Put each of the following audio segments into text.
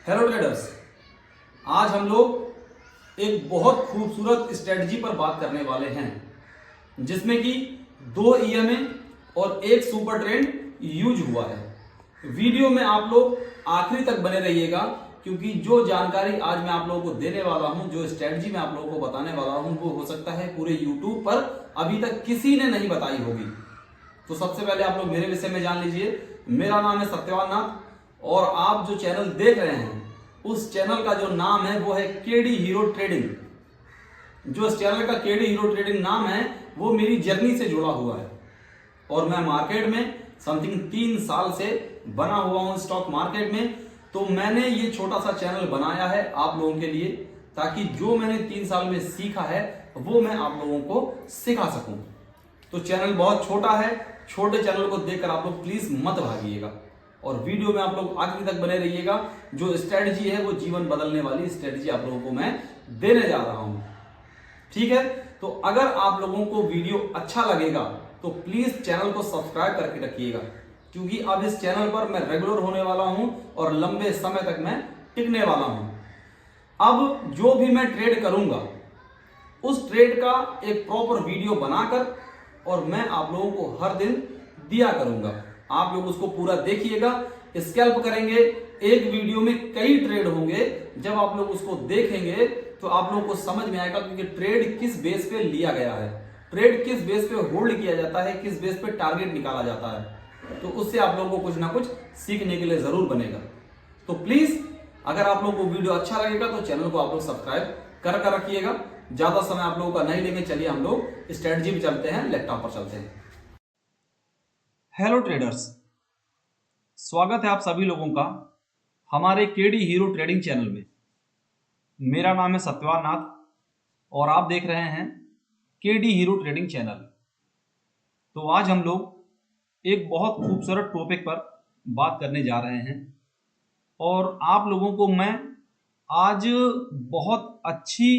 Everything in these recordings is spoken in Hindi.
हेलो ट्रेडर्स, आज हम लोग एक बहुत खूबसूरत स्ट्रेटजी पर बात करने वाले हैं जिसमें कि 2 ईएमए और एक सुपर ट्रेंड यूज हुआ है। वीडियो में आप लोग आखिरी तक बने रहिएगा क्योंकि जो जानकारी आज मैं आप लोगों को देने वाला हूं, जो स्ट्रेटजी मैं आप लोगों को बताने वाला हूं, वो हो सकता है पूरे यूट्यूब पर अभी तक किसी ने नहीं बताई होगी। तो सबसे पहले आप लोग मेरे विषय में जान लीजिए। मेरा नाम है सत्यवान नाथ और आप जो चैनल देख रहे हैं उस चैनल का जो नाम है वो है केडी हीरो ट्रेडिंग। जो इस चैनल का केडी हीरो ट्रेडिंग नाम है वो मेरी जर्नी से जुड़ा हुआ है और मैं मार्केट में समथिंग 3 साल से बना हुआ हूं स्टॉक मार्केट में। तो मैंने ये छोटा सा चैनल बनाया है आप लोगों के लिए ताकि जो मैंने 3 साल में सीखा है वो मैं आप लोगों को सिखा सकूं। तो चैनल बहुत छोटा है, छोटे चैनल को देखकर आप लोग प्लीज मत भागिएगा और वीडियो में आप लोग आखिरी तक बने रहिएगा। जो स्ट्रेटजी है वो जीवन बदलने वाली स्ट्रेटजी आप लोगों को मैं देने जा रहा हूं, ठीक है। तो अगर आप लोगों को वीडियो अच्छा लगेगा तो प्लीज चैनल को सब्सक्राइब करके रखिएगा क्योंकि अब इस चैनल पर मैं रेगुलर होने वाला हूं और लंबे समय तक मैं टिकने वाला हूं। अब जो भी मैं ट्रेड करूंगा उस ट्रेड का एक प्रॉपर वीडियो बनाकर और मैं आप लोगों को हर दिन दिया करूंगा। आप लोग उसको पूरा देखिएगा, स्कैल्प करेंगे। एक वीडियो में कई ट्रेड होंगे। जब आप लोग उसको देखेंगे तो आप लोगों को समझ में आएगा क्योंकि ट्रेड किस बेस पे लिया गया है, ट्रेड किस बेस पे होल्ड किया जाता है, किस बेस पे टारगेट निकाला जाता है। तो उससे आप लोगों को कुछ ना कुछ सीखने के लिए जरूर बनेगा। तो प्लीज अगर आप लोगों को वीडियो अच्छा लगेगा तो चैनल को आप लोग सब्सक्राइब कर रखिएगा। ज्यादा समय आप लोगों का नहीं लेंगे, चलिए हम लोग स्ट्रेटजी पे चलते हैं, लैपटॉप पर चलते हैं। हेलो ट्रेडर्स, स्वागत है आप सभी लोगों का हमारे केडी हीरो ट्रेडिंग चैनल में। मेरा नाम है सत्यवान नाथ और आप देख रहे हैं केडी हीरो ट्रेडिंग चैनल। तो आज हम लोग एक बहुत खूबसूरत टॉपिक पर बात करने जा रहे हैं और आप लोगों को मैं आज बहुत अच्छी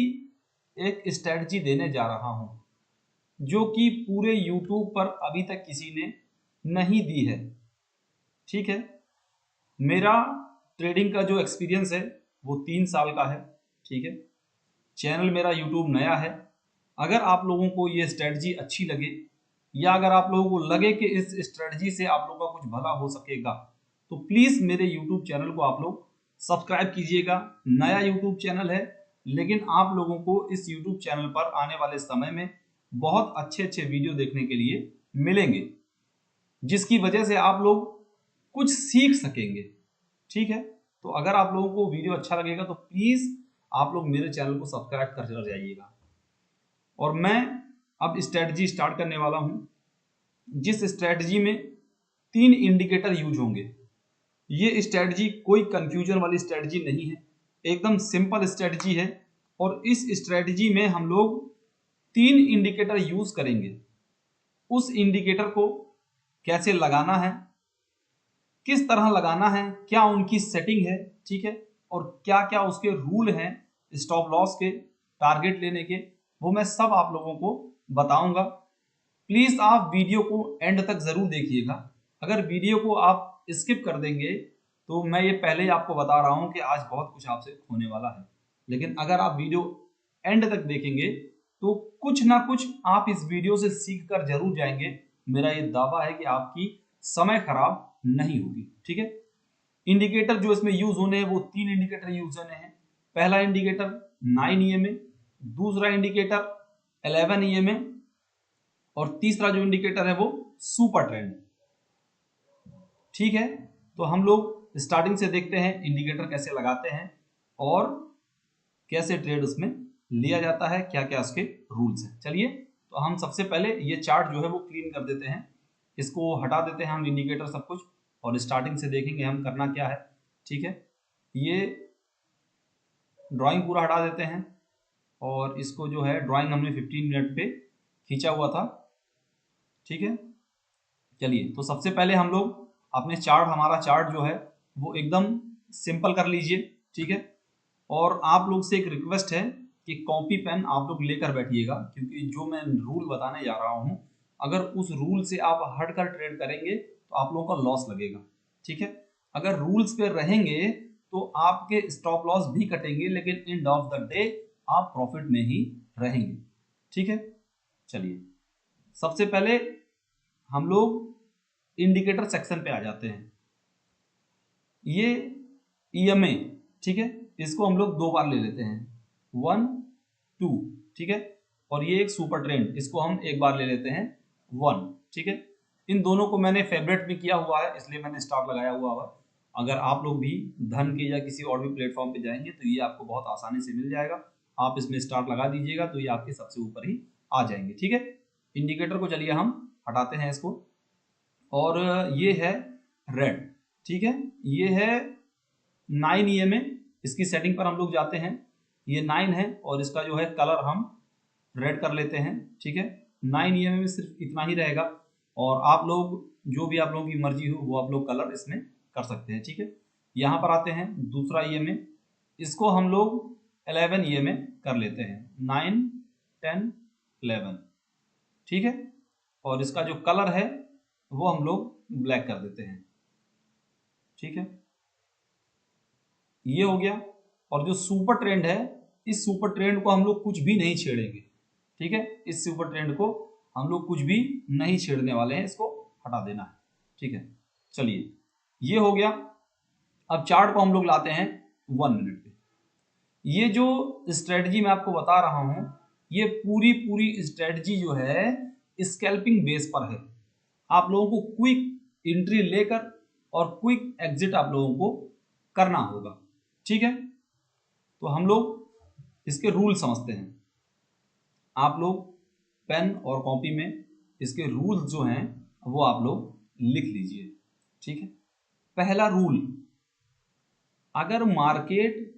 एक स्ट्रेटजी देने जा रहा हूं जो कि पूरे यूट्यूब पर अभी तक किसी ने नहीं दी है, ठीक है। मेरा ट्रेडिंग का जो एक्सपीरियंस है वो 3 साल का है, ठीक है। चैनल मेरा यूट्यूब नया है। अगर आप लोगों को ये स्ट्रेटजी अच्छी लगे या अगर आप लोगों को लगे कि इस स्ट्रेटजी से आप लोगों का कुछ भला हो सकेगा तो प्लीज़ मेरे यूट्यूब चैनल को आप लोग सब्सक्राइब कीजिएगा। नया यूट्यूब चैनल है लेकिन आप लोगों को इस यूट्यूब चैनल पर आने वाले समय में बहुत अच्छे अच्छे वीडियो देखने के लिए मिलेंगे जिसकी वजह से आप लोग कुछ सीख सकेंगे, ठीक है। तो अगर आप लोगों को वीडियो अच्छा लगेगा तो प्लीज आप लोग मेरे चैनल को सब्सक्राइब कर जाइएगा। और मैं अब स्ट्रेटजी स्टार्ट करने वाला हूं जिस स्ट्रेटजी में 3 इंडिकेटर यूज होंगे। ये स्ट्रेटजी कोई कंफ्यूजन वाली स्ट्रेटजी नहीं है, एकदम सिंपल स्ट्रेटजी है और इस स्ट्रेटजी में हम लोग 3 इंडिकेटर यूज करेंगे। उस इंडिकेटर को कैसे लगाना है, किस तरह लगाना है, क्या उनकी सेटिंग है, ठीक है, और क्या क्या उसके रूल हैं स्टॉप लॉस के, टारगेट लेने के, वो मैं सब आप लोगों को बताऊंगा। प्लीज आप वीडियो को एंड तक जरूर देखिएगा। अगर वीडियो को आप स्किप कर देंगे तो मैं ये पहले ही आपको बता रहा हूं कि आज बहुत कुछ आपसे होने वाला है। लेकिन अगर आप वीडियो एंड तक देखेंगे तो कुछ ना कुछ आप इस वीडियो से सीख कर जरूर जाएंगे। मेरा ये दावा है कि आपकी समय खराब नहीं होगी, ठीक है। इंडिकेटर जो इसमें यूज होने हैं वो 3 इंडिकेटर यूज होने हैं। पहला इंडिकेटर 9 ईएमए, दूसरा इंडिकेटर 11 ईएमए और तीसरा जो इंडिकेटर है वो सुपर ट्रेंड, ठीक है। तो हम लोग स्टार्टिंग से देखते हैं इंडिकेटर कैसे लगाते हैं और कैसे ट्रेड उसमें लिया जाता है, क्या क्या उसके रूल्स हैं। चलिए, तो हम सबसे पहले ये चार्ट जो है वो क्लीन कर देते हैं, इसको हटा देते हैं हम इंडिकेटर सब कुछ और स्टार्टिंग से देखेंगे हम करना क्या है, ठीक है। ये ड्राइंग पूरा हटा देते हैं और इसको जो है ड्राइंग हमने 15 मिनट पे खींचा हुआ था, ठीक है। चलिए, तो सबसे पहले हम लोग अपने चार्ट, हमारा चार्ट जो है वो एकदम सिंपल कर लीजिए, ठीक है। और आप लोग से एक रिक्वेस्ट है कि कॉपी पेन आप लोग लेकर बैठिएगा क्योंकि जो मैं रूल बताने जा रहा हूँ अगर उस रूल से आप हटकर ट्रेड करेंगे तो आप लोगों का लॉस लगेगा, ठीक है। अगर रूल्स पे रहेंगे तो आपके स्टॉप लॉस भी कटेंगे, लेकिन एंड ऑफ द डे आप प्रॉफिट में ही रहेंगे। ठीक है, चलिए सबसे पहले हम लोग इंडिकेटर सेक्शन पे आ जाते हैं। ये ईएमए, ठीक है, इसको हम लोग 2 बार ले लेते हैं, 1 2, ठीक है, और ये एक सुपर ट्रेंड, इसको हम 1 बार ले लेते हैं 1, ठीक है। इन दोनों को मैंने फेवरेट में किया हुआ है, इसलिए मैंने स्टॉप लगाया हुआ है। अगर आप लोग भी धन के या किसी और भी प्लेटफॉर्म पे जाएंगे तो ये आपको बहुत आसानी से मिल जाएगा। आप इसमें स्टार्ट लगा दीजिएगा तो ये आपके सबसे ऊपर ही आ जाएंगे। ठीक है, इंडिकेटर को चलिए हम हटाते हैं इसको, और ये है रेड, ठीक है, ये है 9 ईएमए। इसकी सेटिंग पर हम लोग जाते हैं, ये 9 है और इसका जो है कलर हम रेड कर लेते हैं। ठीक है, 9 ईएमए में सिर्फ इतना ही रहेगा, और आप लोग जो भी आप लोगों की मर्जी हो वो आप लोग कलर इसमें कर सकते हैं। ठीक है, यहाँ पर आते हैं दूसरा ईएमए, इसको हम लोग 11 ईएमए कर लेते हैं, 9 10 11, ठीक है, और इसका जो कलर है वो हम लोग ब्लैक कर देते हैं। ठीक है, ये हो गया। और जो सुपर ट्रेंड है, इस सुपर ट्रेंड को हम लोग कुछ भी नहीं छेड़ेंगे। ठीक है, इस सुपर ट्रेंड को हम लोग कुछ भी नहीं छेड़ने वाले हैं, इसको हटा देना है। ठीक है, चलिए ये हो गया। अब चार्ट को हम लोग लाते हैं 1 मिनट पे। ये जो स्ट्रेटजी मैं आपको बता रहा हूं, ये पूरी स्ट्रेटजी जो है स्कैल्पिंग बेस पर है। आप लोगों को क्विक एंट्री लेकर और क्विक एग्जिट आप लोगों को करना होगा। ठीक है, तो हम लोग इसके रूल समझते हैं। आप लोग पेन और कॉपी में इसके रूल्स जो हैं वो आप लोग लिख लीजिए। ठीक है, पहला रूल, अगर मार्केट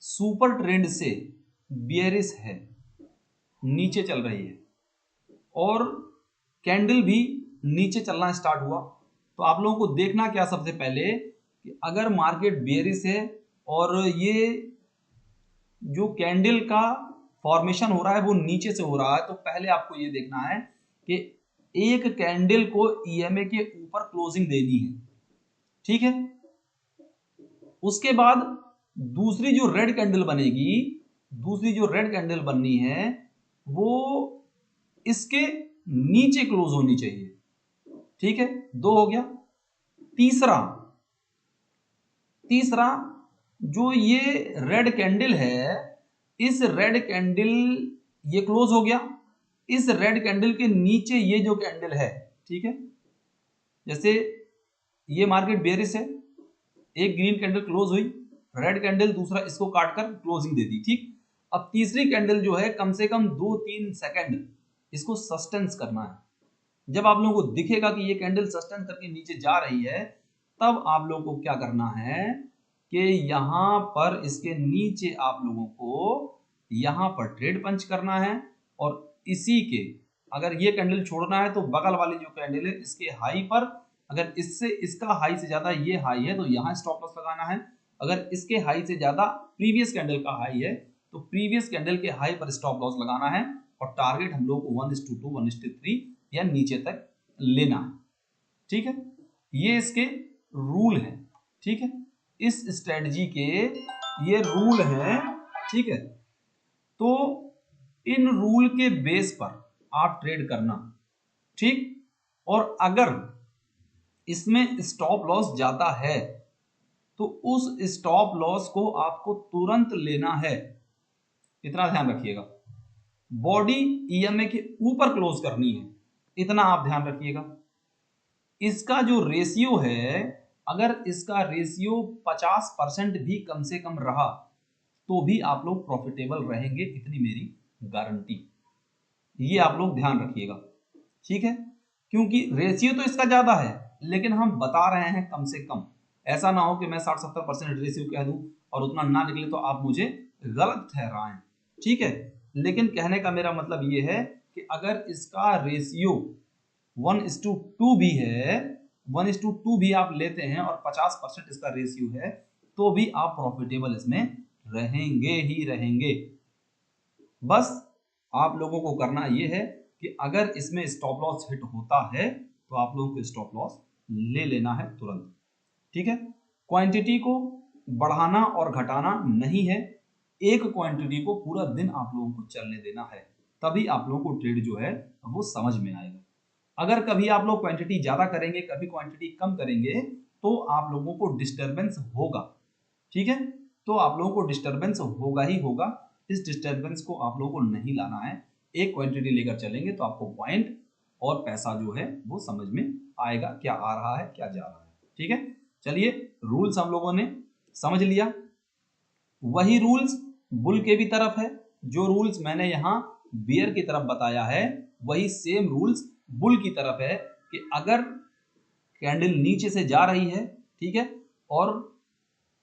सुपर ट्रेंड से बियरिश है, नीचे चल रही है और कैंडल भी नीचे चलना स्टार्ट हुआ, तो आप लोगों को देखना क्या सबसे पहले कि अगर मार्केट बियरिश है और ये जो कैंडल का फॉर्मेशन हो रहा है वो नीचे से हो रहा है, तो पहले आपको ये देखना है कि एक कैंडल को ईएमए के ऊपर क्लोजिंग देनी है। ठीक है, उसके बाद दूसरी जो रेड कैंडल बनेगी, दूसरी जो रेड कैंडल बननी है वो इसके नीचे क्लोज होनी चाहिए। ठीक है, 2 हो गया। तीसरा जो ये रेड कैंडल है, इस रेड कैंडल ये क्लोज हो गया, इस रेड कैंडल के नीचे ये जो कैंडल है, ठीक है, जैसे ये मार्केट बेरिश है, एक ग्रीन कैंडल क्लोज हुई, रेड कैंडल दूसरा इसको काटकर क्लोजिंग दे दी। ठीक, अब तीसरी कैंडल जो है कम से कम 2-3 सेकंड इसको सस्टेंस करना है। जब आप लोगों को दिखेगा कि ये कैंडल सस्टेन करके नीचे जा रही है, तब आप लोगों को क्या करना है कि यहां पर इसके नीचे आप लोगों को यहां पर ट्रेड पंच करना है, और इसी के अगर ये कैंडल छोड़ना है तो बगल वाली जो कैंडल है इसके हाई पर, अगर इससे इसका हाई से ज्यादा ये हाई है तो यहां स्टॉप लॉस लगाना है। अगर इसके हाई से ज्यादा प्रीवियस कैंडल का हाई है तो प्रीवियस कैंडल के हाई पर स्टॉप लॉस लगाना है, और टारगेट हम लोग को 1:2 1:3 या नीचे तक लेना है। ठीक है, ये इसके रूल हैं। ठीक है, इस स्ट्रेटजी के ये रूल हैं। ठीक है, तो इन रूल के बेस पर आप ट्रेड करना। ठीक, और अगर इसमें स्टॉप लॉस जाता है तो उस स्टॉप लॉस को आपको तुरंत लेना है, इतना ध्यान रखिएगा। बॉडी ईएमए के ऊपर क्लोज करनी है, इतना आप ध्यान रखिएगा। इसका जो रेशियो है, अगर इसका रेशियो 50% भी कम से कम रहा तो भी आप लोग प्रॉफिटेबल रहेंगे, इतनी मेरी गारंटी। ये आप लोग ध्यान रखिएगा। ठीक है, क्योंकि रेशियो तो इसका ज्यादा है लेकिन हम बता रहे हैं कम से कम। ऐसा ना हो कि मैं 60-70% रेशियो कह दूं और उतना ना निकले तो आप मुझे गलत ठहराएं। ठीक है, लेकिन कहने का मेरा मतलब ये है कि अगर इसका रेशियो 1:2 भी है, 1:2 भी आप लेते हैं और 50% इसका रेशियो है, तो भी आप प्रॉफिटेबल इसमें रहेंगे ही रहेंगे। बस आप लोगों को करना यह है कि अगर इसमें स्टॉप लॉस हिट होता है तो आप लोगों को स्टॉप लॉस ले लेना है तुरंत। ठीक है, क्वांटिटी को बढ़ाना और घटाना नहीं है, एक क्वांटिटी को पूरा दिन आप लोगों को चलने देना है, तभी आप लोगों को ट्रेड जो है वो समझ में आएगा। अगर कभी आप लोग क्वांटिटी ज्यादा करेंगे, कभी क्वांटिटी कम करेंगे, तो आप लोगों को डिस्टरबेंस होगा, ठीक है। तो आप लोगों को डिस्टरबेंस होगा ही होगा। इस डिस्टरबेंस को आप लोगों को नहीं लाना है। एक क्वांटिटी लेकर चलेंगे तो आपको पॉइंट और पैसा जो है वो समझ में आएगा, क्या आ रहा है क्या जा रहा है, ठीक है। चलिए, रूल्स हम लोगों ने समझ लिया। वही रूल्स बुल के भी तरफ है, जो रूल्स मैंने यहाँ बियर की तरफ बताया है वही सेम रूल्स बुल की तरफ है, कि अगर कैंडल नीचे से जा रही है, ठीक है, और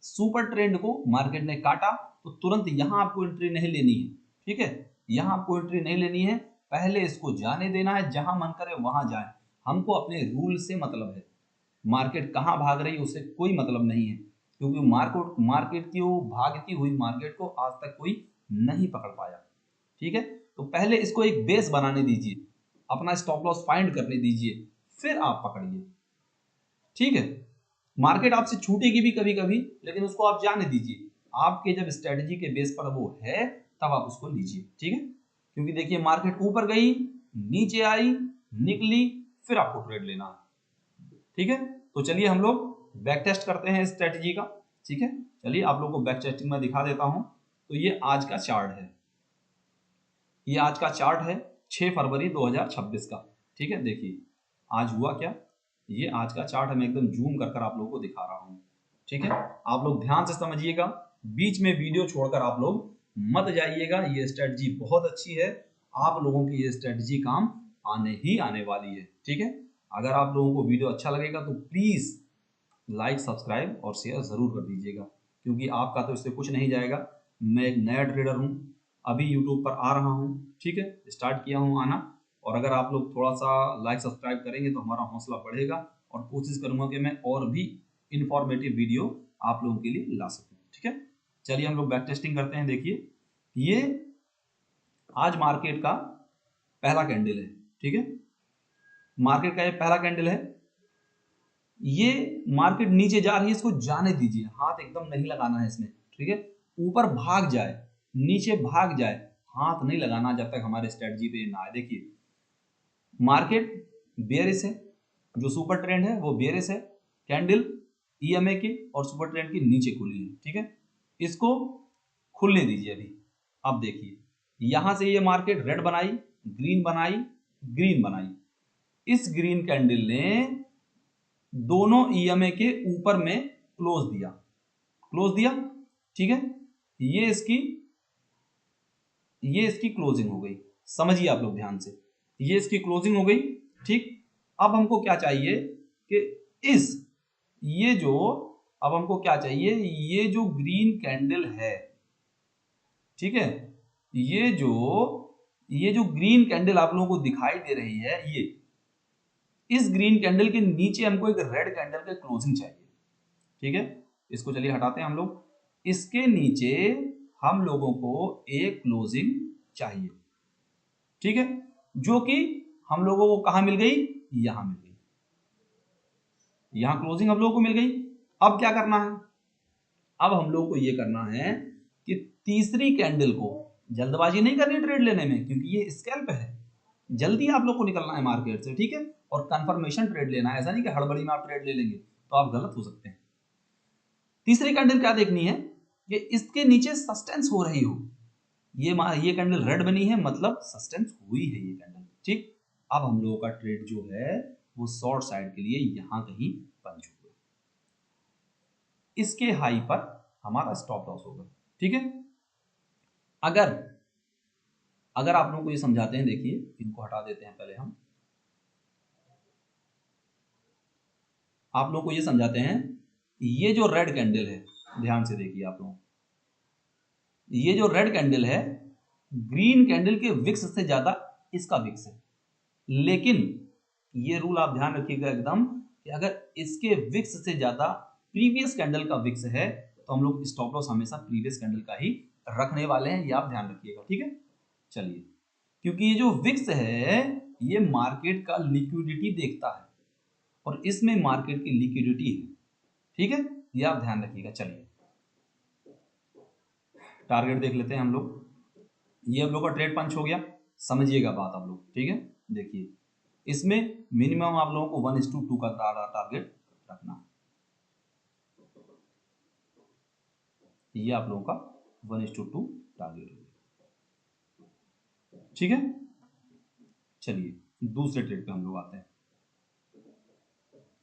सुपर ट्रेंड को मार्केट ने काटा, तो तुरंत यहां आपको एंट्री नहीं लेनी है, ठीक है। यहां आपको एंट्री नहीं लेनी है, पहले इसको जाने देना है, जहां मन करे वहां जाए। हमको अपने रूल से मतलब है, मार्केट कहां भाग रही है उससे कोई मतलब नहीं है, क्योंकि मार्केट की वो भागती हुई मार्केट को आज तक कोई नहीं पकड़ पाया, ठीक है। तो पहले इसको एक बेस बनाने दीजिए, अपना स्टॉप लॉस फाइंड करने दीजिए, फिर आप पकड़िए, ठीक है। मार्केट आपसे छूटेगी भी कभी कभी, लेकिन उसको आप जाने दीजिए। आपके जब स्ट्रेटजी के बेस पर वो है तब आप उसको लीजिए, ठीक है। क्योंकि देखिए, मार्केट ऊपर गई, नीचे आई, निकली, फिर आपको ट्रेड लेना है, ठीक है। तो चलिए हम लोग बैक टेस्ट करते हैं स्ट्रेटजी का, ठीक है। चलिए आप लोग को बैक टेस्टिंग में दिखा देता हूं। तो ये आज का चार्ट है, ये आज का चार्ट है 6 फरवरी 2026 का, ठीक है। देखिए आज हुआ क्या, ये आज का चार्ट मैं एकदम जूम कर आप लोगों को दिखा रहा हूँ, ठीक है। आप लोग ध्यान से समझिएगा, बीच में वीडियो छोड़कर आप लोग मत जाइएगा। ये स्ट्रेटजी बहुत अच्छी है, आप लोगों की ये स्ट्रेटजी काम आने ही आने वाली है, ठीक है। अगर आप लोगों को वीडियो अच्छा लगेगा तो प्लीज लाइक, सब्सक्राइब और शेयर जरूर कर दीजिएगा, क्योंकि आपका तो इससे कुछ नहीं जाएगा। मैं एक नया ट्रेडर हूँ, अभी यूट्यूब पर आ रहा हूँ, ठीक है, स्टार्ट किया हूँ आना। और अगर आप लोग थोड़ा सा लाइक सब्सक्राइब करेंगे तो हमारा हौसला बढ़ेगा, और कोशिश करूंगा कि मैं और भी इंफॉर्मेटिव वीडियो आप लोगों के लिए ला सकूं, ठीक है। चलिए हम लोग बैक टेस्टिंग करते हैं। देखिए, ये आज मार्केट का पहला कैंडल है, ठीक है। मार्केट का ये पहला कैंडल है, ये मार्केट नीचे जा रही है, इसको जाने दीजिए, हाथ एकदम नहीं लगाना है इसमें, ठीक है। ऊपर भाग जाए, नीचे भाग जाए, हाथ नहीं लगाना जब तक हमारे स्ट्रेटजी पे ना आए। देखिए, मार्केट बेयरिश है, जो सुपर ट्रेंड है वो बेयरिश है, कैंडल ईएमए की और सुपर ट्रेंड की नीचे खुली है, ठीक है। इसको खुलने दीजिए अभी। अब देखिए, यहां से ये मार्केट रेड बनाई, ग्रीन बनाई, ग्रीन बनाई, इस ग्रीन कैंडल ने दोनों ईएमए के ऊपर में क्लोज दिया, क्लोज दिया, ठीक है। ये इसकी क्लोजिंग हो गई, समझिए आप लोग ध्यान से, ये इसकी क्लोजिंग हो गई, ठीक। अब हमको क्या चाहिए कि इस ये जो अब हमको क्या चाहिए, ये जो ग्रीन कैंडल है, ठीक है, ये जो ग्रीन कैंडल आप लोगों को दिखाई दे रही है, ये इस ग्रीन कैंडल के नीचे हमको एक रेड कैंडल का क्लोजिंग चाहिए, ठीक है। इसको चलिए हटाते हैं हम लोग, इसके नीचे हम लोगों को एक क्लोजिंग चाहिए, ठीक है, जो कि हम लोगों को कहां मिल गई, यहां मिल गई, यहां क्लोजिंग हम लोगों को मिल गई। अब क्या करना है, अब हम लोग को यह करना है कि तीसरी कैंडल को, जल्दबाजी नहीं करनी ट्रेड लेने में, क्योंकि ये स्कैल्प है, जल्दी आप लोग को निकलना है मार्केट से, ठीक है, और कंफर्मेशन ट्रेड लेना है। ऐसा नहीं कि हड़बड़ी में आप ट्रेड ले लेंगे तो आप गलत हो सकते हैं। तीसरी कैंडल क्या देखनी है कि इसके नीचे सस्टेंस हो रही हो, ये कैंडल रेड बनी है, मतलब सस्टेंस हुई है ये कैंडल, ठीक। अब हम लोगों का ट्रेड जो है वो शॉर्ट साइड के लिए यहां कहीं पंच हुआ, इसके हाई पर हमारा स्टॉप लॉस होगा, ठीक है। अगर अगर आप लोगों को ये समझाते हैं, देखिए इनको हटा देते हैं पहले हम, आप लोगों को ये समझाते हैं, ये जो रेड कैंडल है, ध्यान से देखिए आप लोग, ये जो रेड कैंडल है, ग्रीन कैंडल के विक्स से ज्यादा इसका विक्स है, लेकिन ये रूल आप ध्यान रखिएगा एकदम, कि अगर इसके विक्स से ज्यादा प्रीवियस कैंडल का विक्स है तो हम लोग स्टॉप लॉस हमेशा प्रीवियस कैंडल का ही रखने वाले हैं, ये आप ध्यान रखिएगा, ठीक है। चलिए, क्योंकि ये जो विक्स है ये मार्केट का लिक्विडिटी देखता है, और इसमें मार्केट की लिक्विडिटी है, ठीक है, ये आप ध्यान रखिएगा। चलिए, टारगेट देख लेते हैं हम लोग। ये हम लोग का ट्रेड पंच हो गया, समझिएगा बात आप लोग, ठीक है। देखिए इसमें मिनिमम आप लोगों को 1:2 का टारगेट रखना है। ये आप लोगों का 1:2 टारगेट हो गया, ठीक है। चलिए दूसरे ट्रेड पे हम लोग आते हैं।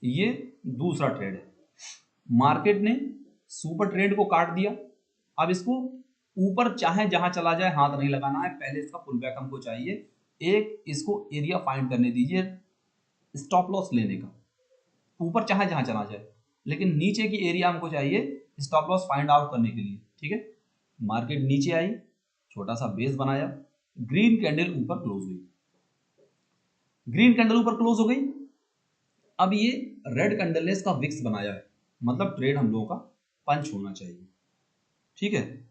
ये दूसरा ट्रेड है, मार्केट ने सुपर ट्रेंड को काट दिया। अब इसको ऊपर चाहे जहां चला जाए हाथ नहीं लगाना है, पहले इसका पुल बैक हमको चाहिए। एक इसको एरिया फाइंड करने दीजिए स्टॉप लॉस लेने का, ऊपर चाहे जहां चला जाए, लेकिन नीचे की एरिया हमको चाहिए स्टॉप लॉस फाइंड आउट करने के लिए, ठीक है। मार्केट नीचे आई, छोटा सा बेस बनाया, ग्रीन कैंडल ऊपर क्लोज हुई, ग्रीन कैंडल ऊपर क्लोज हो गई। अब ये रेड कैंडल ने इसका विक्स बनाया है, मतलब ट्रेड हम लोगों का पंच होना चाहिए, ठीक है।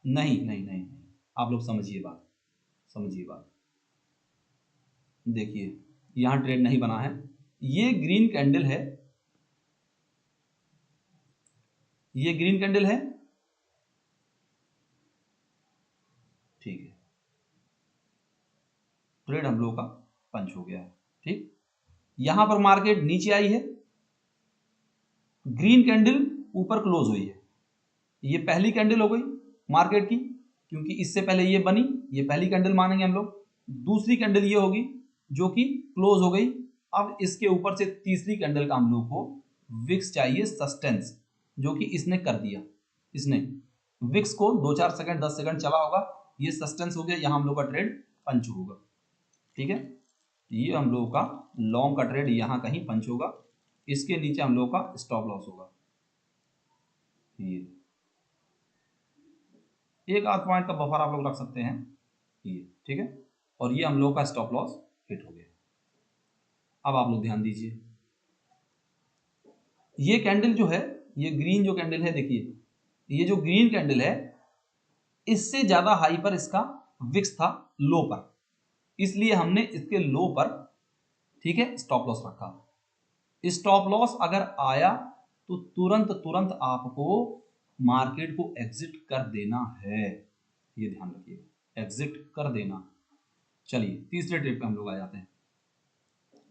नहीं नहीं नहीं नहीं, आप लोग समझिए बात, समझिए बात। देखिए यहां ट्रेड नहीं बना है, ये ग्रीन कैंडल है, ये ग्रीन कैंडल है, ठीक है। ट्रेड हम लोगों का पंच हो गया है, ठीक। यहां पर मार्केट नीचे आई है, ग्रीन कैंडल ऊपर क्लोज हुई है, ये पहली कैंडल हो गई मार्केट की, क्योंकि इससे पहले ये बनी, ये पहली कैंडल मानेंगे हम लोग। दूसरी कैंडल ये होगी जो कि क्लोज हो गई। अब इसके ऊपर से तीसरी कैंडल का हम लोग को विक्स चाहिए सस्टेंस, जो कि इसने कर दिया। इसने विक्स को 2-4 सेकंड 10 सेकंड चला होगा, ये सस्टेंस हो गया, यहां हम लोग का ट्रेड पंच होगा, ठीक है। ये हम लोगों का लॉन्ग का ट्रेड यहां कहीं पंच होगा, इसके नीचे हम लोग का स्टॉप लॉस होगा, ये एक आध पॉइंट का बफर आप लोग रख सकते हैं, ये ठीक है। और ये हम लोग का स्टॉप लॉस हिट हो गया। अब आप लोग ध्यान दीजिए, ये कैंडल जो है, ये ग्रीन जो कैंडल है, देखिए ये जो ग्रीन कैंडल है, इससे ज्यादा हाई पर इसका विक्स था लो पर, इसलिए हमने इसके लो पर, ठीक है, स्टॉप लॉस रखा। स्टॉप लॉस अगर आया तो तुरंत तुरंत आपको मार्केट को एग्जिट कर देना है, ये ध्यान रखिएगा, एग्जिट कर देना। चलिए तीसरे ट्रेड पे हम लोग आ जाते हैं।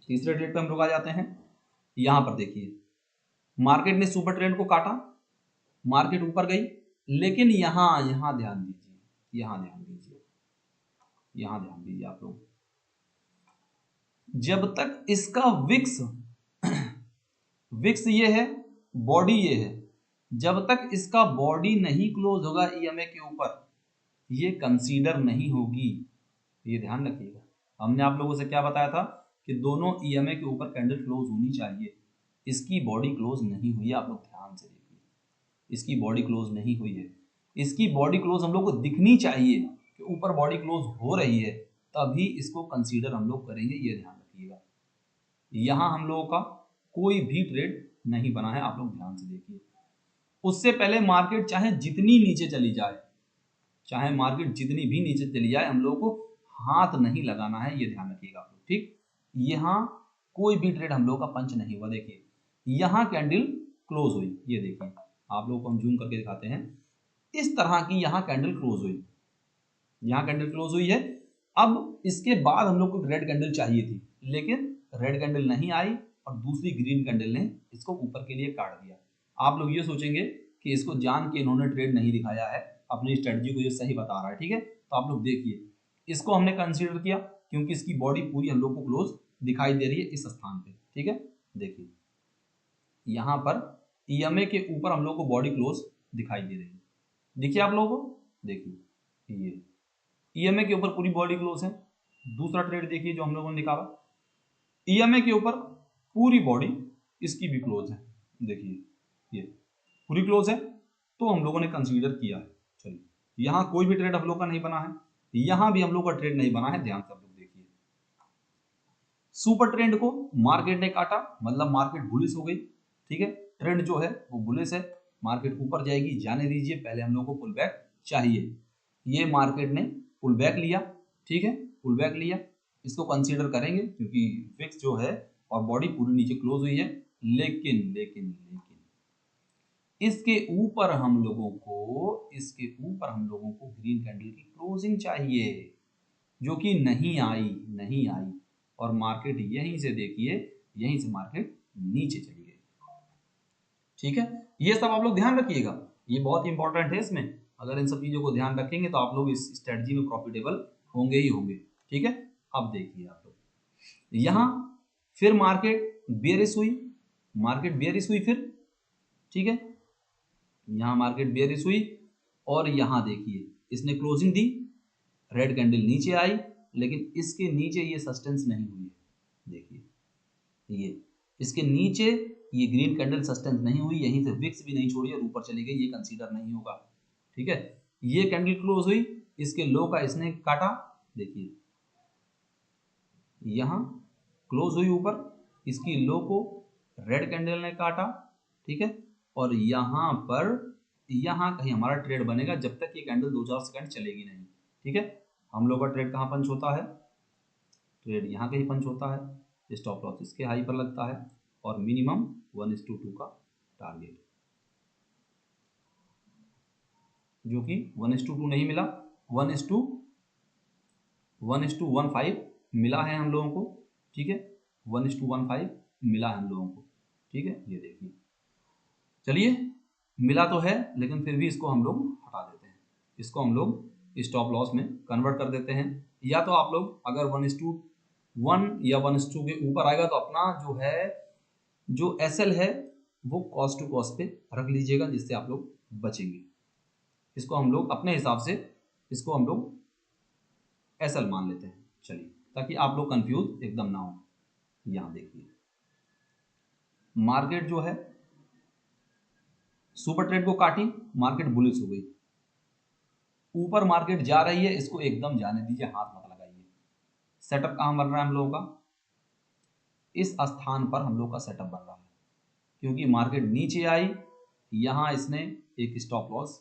तीसरे ट्रेड पे हम लोग आ जाते हैं। यहां पर देखिए मार्केट ने सुपर ट्रेंड को काटा, मार्केट ऊपर गई, लेकिन यहां यहां ध्यान दीजिए, यहां ध्यान दीजिए, यहां ध्यान दीजिए आप लोग। जब तक इसका विक्स विक्स ये है, बॉडी ये है, जब तक इसका बॉडी नहीं क्लोज होगा ईएमए के ऊपर, ये कंसीडर नहीं होगी, ये ध्यान रखिएगा। हमने आप लोगों से क्या बताया था कि दोनों ईएमए के ऊपर कैंडल क्लोज होनी चाहिए, इसकी बॉडी क्लोज नहीं हुई है, आप लोग ध्यान से देखिए, इसकी बॉडी क्लोज नहीं हुई है। इसकी बॉडी क्लोज हम लोग को दिखनी चाहिए कि ऊपर बॉडी क्लोज हो रही है, तभी इसको कंसीडर हम लोग करेंगे, ये ध्यान रखिएगा। यहां हम लोगों का कोई भी ट्रेड नहीं बना है, आप लोग ध्यान से देखिए। उससे पहले मार्केट चाहे जितनी नीचे चली जाए, चाहे मार्केट जितनी भी नीचे चली जाए, हम लोगों को हाथ नहीं लगाना है, ये ध्यान रखिएगा आप लोग, ठीक। यहां कोई भी ट्रेड हम लोग का पंच नहीं हुआ। देखिए यहां कैंडल क्लोज हुई, ये देखिए आप लोगों को हम जूम करके दिखाते हैं, इस तरह की यहां कैंडल क्लोज हुई, यहां कैंडल क्लोज हुई है। अब इसके बाद हम लोग को रेड कैंडल चाहिए थी, लेकिन रेड कैंडल नहीं आई और दूसरी ग्रीन कैंडल ने इसको ऊपर के लिए काट दिया। आप लोग ये सोचेंगे कि इसको जान के इन्होंने ट्रेड नहीं दिखाया है, अपनी स्ट्रेटजी को ये सही बता रहा है, ठीक है। तो आप लोग देखिए, इसको हमने कंसीडर किया क्योंकि इसकी बॉडी पूरी हम लोग को क्लोज दिखाई दे रही है इस स्थान पे, ठीक है। देखिए यहां पर ईएमए के ऊपर हम लोग को बॉडी क्लोज दिखाई दे रही है, देखिए आप लोगों को, देखिए ये ईएमए के ऊपर पूरी बॉडी क्लोज है। दूसरा ट्रेड देखिए जो हम लोगों ने निकाला, ईएमए के ऊपर पूरी बॉडी इसकी भी क्लोज है, देखिए ये पूरी क्लोज है, तो हम लोगों ने कंसीडर किया है। चलिए यहां कोई भी ट्रेड हम लोग का नहीं बना है, यहां भी हम लोग का ट्रेड नहीं बना है, ध्यान से आप लोग देखिए। सुपर ट्रेंड को मार्केट ने काटा, मतलब मार्केट बुलिश हो गई, ठीक है। ट्रेंड जो है वो बुलिश है, मार्केट ऊपर जाएगी, जाने दीजिए, पहले हम लोग को पुल बैक चाहिए। ये मार्केट ने पुल बैक लिया, ठीक है, पुल बैक लिया, इसको कंसीडर करेंगे क्योंकि फिक्स जो है और बॉडी पूरी नीचे क्लोज हुई है। लेकिन लेकिन लेकिन इसके ऊपर हम लोगों को इसके ऊपर हम लोगों को ग्रीन कैंडल की क्लोजिंग चाहिए, जो कि नहीं आई और मार्केट यहीं से देखिए, यहीं से मार्केट नीचे चली गई। ठीक है, ये सब आप लोग ध्यान रखिएगा, ये बहुत इंपॉर्टेंट है। इसमें अगर इन सब चीजों को ध्यान रखेंगे तो आप लोग इस स्ट्रेटजी में प्रॉफिटेबल होंगे ही होंगे। ठीक है, अब देखिए आप लोग, यहां फिर मार्केट बेयरिश हुई फिर। ठीक है, यहां मार्केट बेयरिश हुई और यहां देखिए इसने क्लोजिंग दी, रेड कैंडल नीचे आई, लेकिन इसके नीचे ये सस्टेंस नहीं हुई है। देखिए ये इसके नीचे ये ग्रीन कैंडल सस्टेंस नहीं हुई, यहीं से विक्स भी नहीं छोड़ी और ऊपर चली गई, ये कंसीडर नहीं होगा। ठीक है, ये कैंडल क्लोज हुई, इसके लो का इसने काटा, देखिए यहां क्लोज हुई ऊपर, इसकी लो को रेड कैंडल ने काटा। ठीक है, और यहां पर यहां कहीं हमारा ट्रेड बनेगा जब तक ये कैंडल 2-4 सेकंड चलेगी नहीं। ठीक है, हम लोग का ट्रेड कहां पंच होता है, ट्रेड यहां कहीं पंच होता है, स्टॉप लॉस इसके हाई पर लगता है और मिनिमम 1:2 का टारगेट, जो कि 1:2 नहीं मिला, 1:15 मिला है हम लोगों को। ठीक है, 1:15 मिला है हम लोगों को। ठीक है, ये देखिए, चलिए मिला तो है लेकिन फिर भी इसको हम लोग हटा देते हैं, इसको हम लोग स्टॉप लॉस में कन्वर्ट कर देते हैं। या तो आप लोग अगर 1:1 या 1:2 के ऊपर आएगा तो अपना जो है जो एसएल है वो कॉस्ट टू कॉस्ट पे रख लीजिएगा, जिससे आप लोग बचेंगे। इसको हम लोग अपने हिसाब से इसको हम लोग एसएल मान लेते हैं, चलिए, ताकि आप लोग कंफ्यूज एकदम ना हो। यहां देखिए मार्केट जो है सुपर ट्रेड को काटी, मार्केट बुलिश हो गई, ऊपर मार्केट जा रही है, इसको एकदम जाने दीजिए, हाथ मत लगाइए। सेटअप कहां बन रहा है हम लोगों का, इस स्थान पर हम लोग का सेटअप बन रहा है, क्योंकि मार्केट नीचे आई, यहां इसने एक स्टॉप लॉस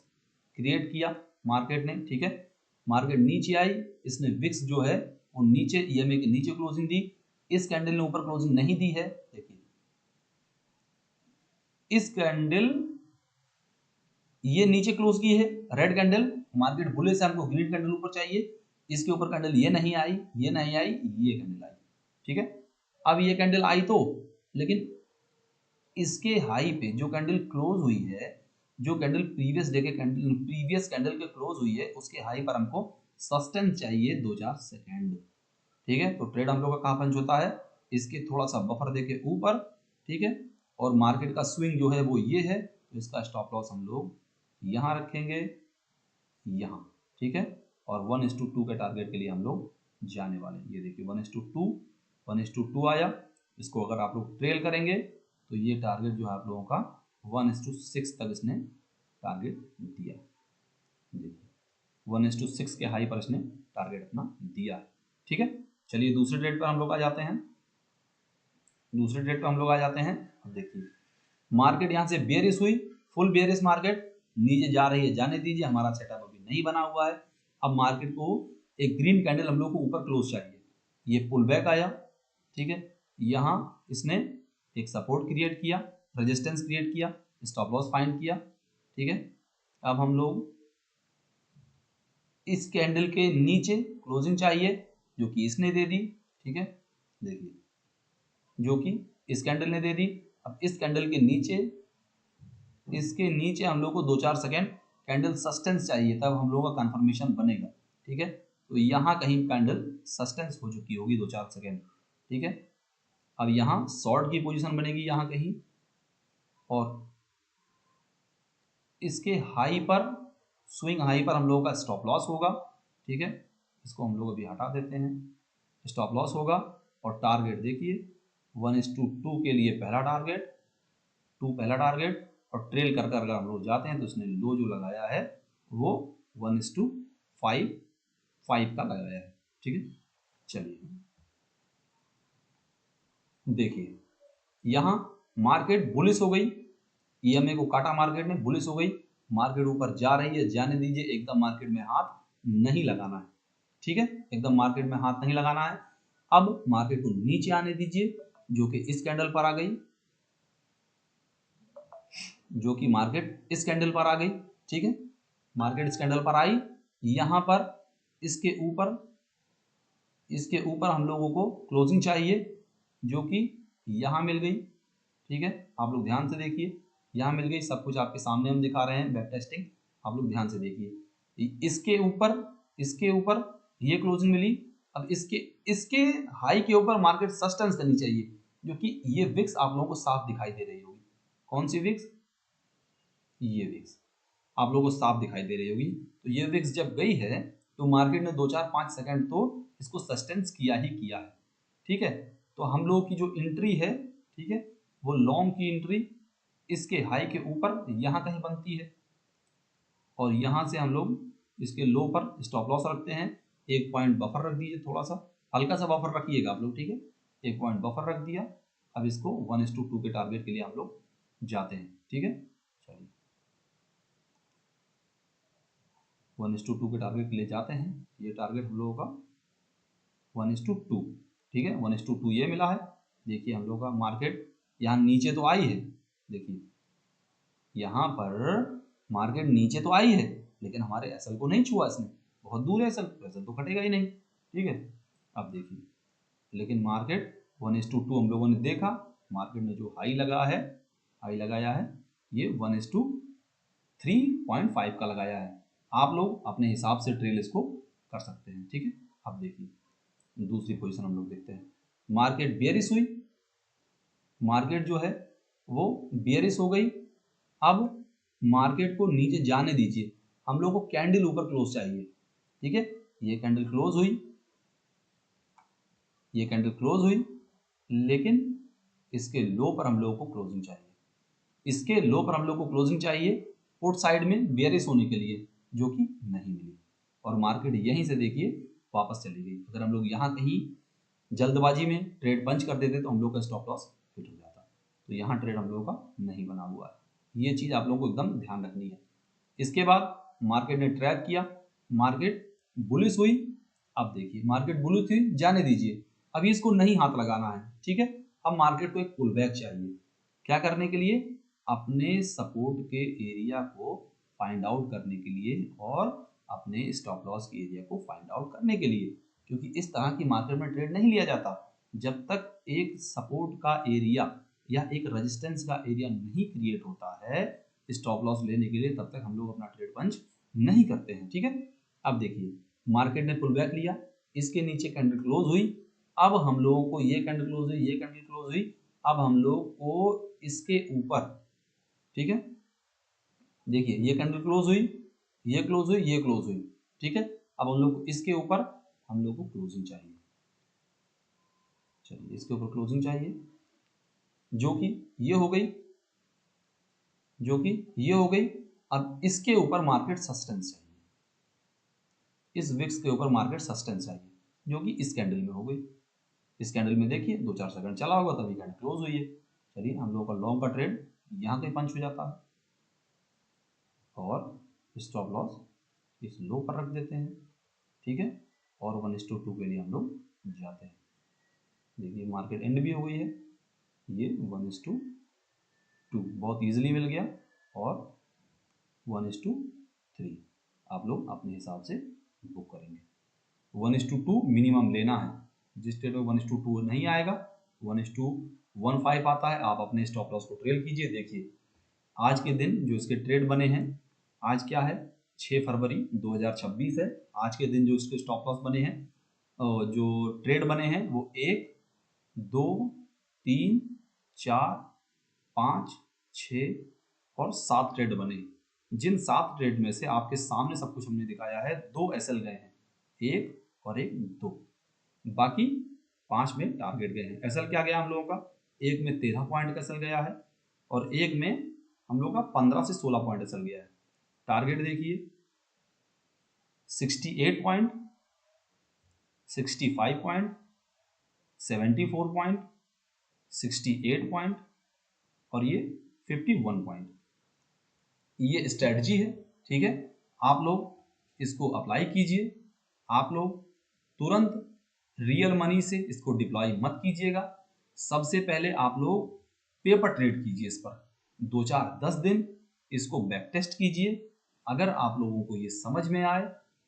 क्रिएट किया मार्केट ने। ठीक है, मार्केट नीचे आई, इसने विक्स जो है वो नीचे ईएमए के नीचे क्लोजिंग दी, इस कैंडल ने ऊपर क्लोजिंग नहीं दी है। देखिए इस कैंडल ये नीचे क्लोज की है, रेड कैंडल, मार्केट बुलिश से हमको ग्रीन कैंडल ऊपर चाहिए, इसके ऊपर कैंडल ये नहीं आई, ये कैंडल आई। ठीक है, अब ये कैंडल आई तो, लेकिन इसके हाई पे जो कैंडल क्लोज हुई है, जो कैंडल प्रीवियस कैंडल के क्लोज हुई है, उसके हाई पर हमको सस्टेंस चाहिए 2-4 सेकेंड। ठीक है, तो ट्रेड हम लोग का कहां पंच होता है, इसके थोड़ा सा बफर देके ऊपर। ठीक है, और मार्केट का स्विंग जो है वो ये है, तो इसका स्टॉप लॉस हम लोग यहां रखेंगे, यहां। ठीक है, और 1:2 के टारगेट के लिए हम लोग जाने वाले हैं। ये देखिए 1:2 आया, इसको अगर आप लोग ट्रेल करेंगे तो ये टारगेट जो है आप लोगों का 1:6 तक इसने टारगेट दिया। देखिए 1:6 के हाई पर इसने टारगेट अपना दिया है। ठीक है, चलिए दूसरे ट्रेड पर हम लोग आ जाते हैं। अब देखिए मार्केट यहाँ से बेयरिश हुई, फुल बेयरिश मार्केट, नीचे जा रही है, जाने दीजिए, हमारा सेटअप अभी नहीं बना हुआ है। अब मार्केट को एक ग्रीन कैंडल हम लोग को ऊपर क्लोज चाहिए, ये पुल बैक आया। ठीक है, यहाँ इसने एक सपोर्ट क्रिएट किया, रेजिस्टेंस क्रिएट किया, स्टॉप लॉस फाइंड किया। ठीक है, अब हम लोग इस कैंडल के नीचे क्लोजिंग चाहिए, जो कि इसने दे दी। ठीक है, देखिए जो कि इस कैंडल ने दे दी। अब इस कैंडल के नीचे, इसके नीचे हम लोग को 2-4 सेकेंड कैंडल सस्टेंस चाहिए, तब हम लोग का कंफर्मेशन बनेगा। ठीक है, तो यहाँ कहीं कैंडल सस्टेंस हो चुकी होगी 2-4 सेकेंड। ठीक है, अब यहाँ शॉर्ट की पोजीशन बनेगी यहाँ कहीं, और इसके हाई पर, स्विंग हाई पर हम लोगों का स्टॉप लॉस होगा। ठीक है, इसको हम लोग अभी हटा देते हैं, स्टॉप लॉस होगा। और टारगेट देखिए 1:2 के लिए पहला टारगेट, 2 पहला टारगेट, और ट्रेल कर कर अगर हम लोग जाते हैं तो इसने लो जो लगाया है वो 1:5 का लगाया है। ठीक है, चलिए देखिए यहाँ मार्केट बुलिश हो गई, ईएमए को काटा मार्केट ने, बुलिश हो गई, मार्केट ऊपर जा रही है, जाने दीजिए, एकदम मार्केट में हाथ नहीं लगाना है। ठीक है, एकदम मार्केट में हाथ नहीं लगाना है। अब मार्केट को नीचे आने दीजिए, जो कि इस कैंडल पर आ गई, जो कि मार्केट इस कैंडल पर आ गई। ठीक है, मार्केट इस कैंडल पर आई, यहाँ पर इसके ऊपर हम लोगों को क्लोजिंग चाहिए जो कि यहाँ मिल गई। ठीक है, आप लोग ध्यान से देखिए, यहाँ मिल गई, सब कुछ आपके सामने हम दिखा रहे हैं, बैक टेस्टिंग, आप लोग ध्यान से देखिए। इसके ऊपर ये क्लोजिंग मिली। अब इसके हाई के ऊपर मार्केट सस्टेंस करनी चाहिए, जो कि ये विक्स आप लोगों को साफ दिखाई दे रही होगी। कौन सी विक्स? ये विक्स आप लोगों को साफ दिखाई दे रही होगी। तो ये विक्स जब गई है तो मार्केट ने 2-4-5 सेकंड तो इसको सस्टेंस किया ही किया है। ठीक है, तो हम लोगों की जो एंट्री है, ठीक है, वो लॉन्ग की एंट्री इसके हाई के ऊपर यहाँ कहीं बनती है, और यहाँ से हम लोग इसके लो पर स्टॉप लॉस रखते हैं। 1 पॉइंट बफर रख दीजिए, थोड़ा सा हल्का सा बफर रखिएगा आप लोग। ठीक है, 1 पॉइंट बफर रख दिया। अब इसको 1:2 के टारगेट के लिए हम लोग जाते हैं। ठीक है, चलिए 1:2 के टारगेट के लिए जाते हैं। ये टारगेट हम लोगों का 1:2। ठीक है, 1:2 ये मिला है। देखिए हम लोग का मार्केट यहाँ नीचे तो आई है, देखिए यहाँ पर मार्केट नीचे तो आई है, लेकिन हमारे एसएल को नहीं छुआ इसने, बहुत दूर है एसएल तो कटेगा ही नहीं। ठीक है, अब देखिए, लेकिन मार्केट 1:2 हम लोगों ने देखा, मार्केट ने जो हाई लगाया है ये 1:3.5 का लगाया है। आप लोग अपने हिसाब से ट्रेल इसको कर सकते हैं। ठीक है, अब देखिए दूसरी पोजीशन हम लोग देखते हैं। मार्केट बेयरिश हुई, मार्केट जो है वो बेयरिश हो गई। अब मार्केट को नीचे जाने दीजिए, हम लोग को कैंडल ऊपर क्लोज चाहिए। ठीक है, ये कैंडल क्लोज हुई, ये कैंडल क्लोज हुई, लेकिन इसके लो पर हम लोगों को क्लोजिंग चाहिए। इसके लो पर हम लोग को क्लोजिंग चाहिए पुट साइड में बेयरिश होने के लिए, जो कि नहीं मिली, और मार्केट यहीं से देखिए वापस चली गई। अगर हम लोग यहाँ कहीं जल्दबाजी में ट्रेड पंच कर देते तो हम लोग का स्टॉप लॉस हिट हो जाता। तो यहाँ ट्रेड हम लोगों का नहीं बना हुआ है, ये चीज़ आप लोगों को एकदम ध्यान रखनी है। इसके बाद मार्केट ने ट्रैप किया, मार्केट बुलिश हुई। अब देखिए मार्केट बुलिश हुई, जाने दीजिए, अभी इसको नहीं हाथ लगाना है। ठीक है, अब मार्केट को एक पुल बैक चाहिए, क्या करने के लिए? अपने सपोर्ट के एरिया को फाइंड आउट करने के लिए और अपने स्टॉप लॉस के एरिया को फाइंड आउट करने के लिए, क्योंकि इस तरह की मार्केट में ट्रेड नहीं लिया जाता जब तक एक सपोर्ट का एरिया या एक रेजिस्टेंस का एरिया नहीं क्रिएट होता है स्टॉप लॉस लेने के लिए, तब तक हम लोग अपना ट्रेड पंच नहीं करते हैं। ठीक है, अब देखिए मार्केट ने पुल बैक लिया, इसके नीचे कैंडल क्लोज हुई। अब हम लोगों को ये कैंडल क्लोज हुई, ये कैंडल क्लोज हुई, अब हम लोग को इसके ऊपर, ठीक है, देखिए ये कैंडल क्लोज हुई, ये क्लोज हुई, ये क्लोज हुई। ठीक है, अब हम लोग को इसके ऊपर हम लोग को क्लोजिंग चाहिए। चलिए इसके ऊपर क्लोजिंग चाहिए, जो कि ये हो गई, जो कि ये हो गई। अब इसके ऊपर मार्केट सस्टेंस चाहिए, इस विक्स के ऊपर मार्केट सस्टेंस चाहिए, जो कि इस कैंडल में हो गई। इस कैंडल में देखिए 2-4 सेकंड चला होगा तभी कैंडल क्लोज हुई है। चलिए हम लोगों का लॉन्ग का ट्रेड यहाँ कहीं पंच हो जाता है, और स्टॉप लॉस इस लो पर रख देते हैं। ठीक है, और 1:2 के लिए हम लोग जाते हैं। देखिए मार्केट एंड भी हो गई है, ये 1:2 बहुत इजीली मिल गया, और 1:3 आप लोग अपने हिसाब से बुक करेंगे। 1:2 मिनिमम लेना है, जिस ट्रेड में 1:2 नहीं आएगा, 1:15 आता है, आप अपने स्टॉप लॉस को ट्रेल कीजिए। देखिए आज के दिन जो इसके ट्रेड बने हैं, आज क्या है 6 फरवरी 2026 है। आज के दिन जो इसके स्टॉप लॉस बने हैं, जो ट्रेड बने हैं वो 1, 2, 3, 4, 5, 6 और 7 ट्रेड बने। जिन 7 ट्रेड में से आपके सामने सब कुछ हमने दिखाया है, 2 एसएल गए हैं, 1 और 1 2, बाकी 5 में टारगेट गए हैं। एसएल क्या गया हम लोगों का? एक में 13 पॉइंट का एसएल गया है, और एक में हम लोग का 15 से 16 पॉइंट एसएल गया है। टारगेट देखिए 68 पॉइंट, 65 पॉइंट, 74 पॉइंट, 68 पॉइंट और ये 51 पॉइंट। ये स्ट्रेटजी है। ठीक है, आप लोग इसको अप्लाई कीजिए। आप लोग तुरंत रियल मनी से इसको डिप्लॉय मत कीजिएगा। सबसे पहले आप लोग पेपर ट्रेड कीजिए, इस पर 2-4-10 दिन इसको बैक टेस्ट कीजिए। अगर आप लोगों को ये समझ में आए,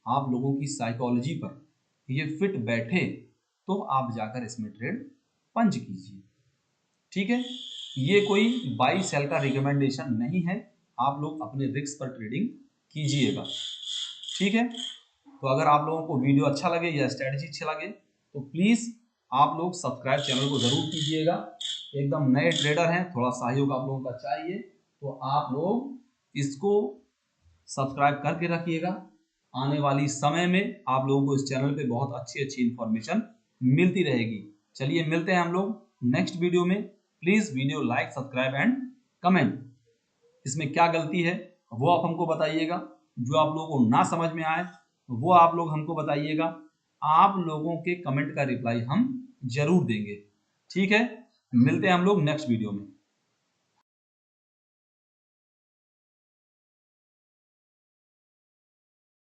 आप लोगों की साइकोलॉजी पर ये फिट बैठे, तो आप जाकर इसमें ट्रेड पंच कीजिए। ठीक है, ये कोई बाई सेल का रिकमेंडेशन नहीं है, आप लोग अपने रिस्क पर ट्रेडिंग कीजिएगा। ठीक है, तो अगर आप लोगों को वीडियो अच्छा लगे या स्ट्रेटजी अच्छा लगे तो प्लीज़ आप लोग सब्सक्राइब चैनल को ज़रूर कीजिएगा। एकदम नए ट्रेडर हैं, थोड़ा सहयोग आप लोगों का चाहिए, तो आप लोग इसको सब्सक्राइब करके रखिएगा। आने वाली समय में आप लोगों को इस चैनल पे बहुत अच्छी अच्छी इन्फॉर्मेशन मिलती रहेगी। चलिए मिलते हैं हम लोग नेक्स्ट वीडियो में। Please video like, subscribe and comment. इसमें क्या गलती है वो आप हमको बताइएगा, जो आप लोगों को ना समझ में आए वो आप लोग हमको बताइएगा। आप लोगों के कमेंट का रिप्लाई हम जरूर देंगे। ठीक है, मिलते हैं हम लोग नेक्स्ट वीडियो में।